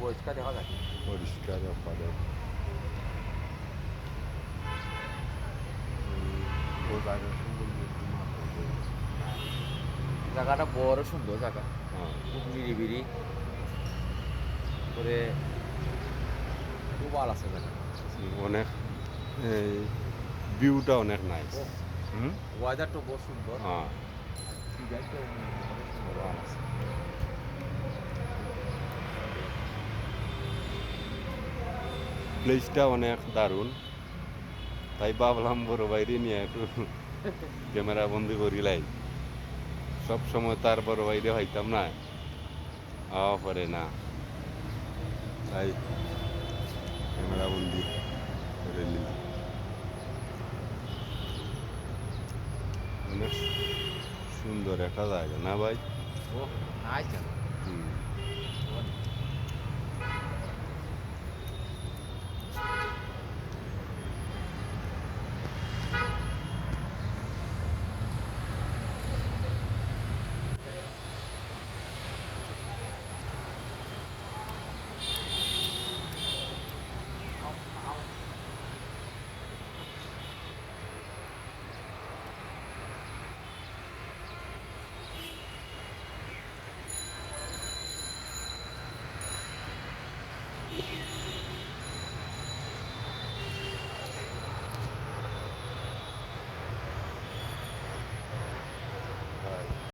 পরিষ্কার দেখা যায়। পরিষ্কার অপারে ও জায়গা সম্বন্ধে একটু মাথা দেবে। জায়গাটা বড় সুন্দর জায়গা, হ্যাঁ খুব নিরিবিলি করে, খুব ভালো আছে জায়গা। অনেক এই ভিউটা অনেক নাইস। ও হুম ওয়েদারটা বহু সুন্দর, হ্যাঁ সিজনটাও অনেক সুন্দর ভালো আছে। প্লেসটা অনেক দারুণ, তাই ভাবলাম বড় বাইরে নিয়ে একটু ক্যামেরা বন্দি করিলাই। সব সময় তার বড় বাইরে হইতাম না, আওয়া পরে না, তাই ক্যামেরা বন্দি করে নিলাম। অনেক সুন্দর একটা জায়গা না ভাই? ও নাইস জায়গা। হুম অনেক।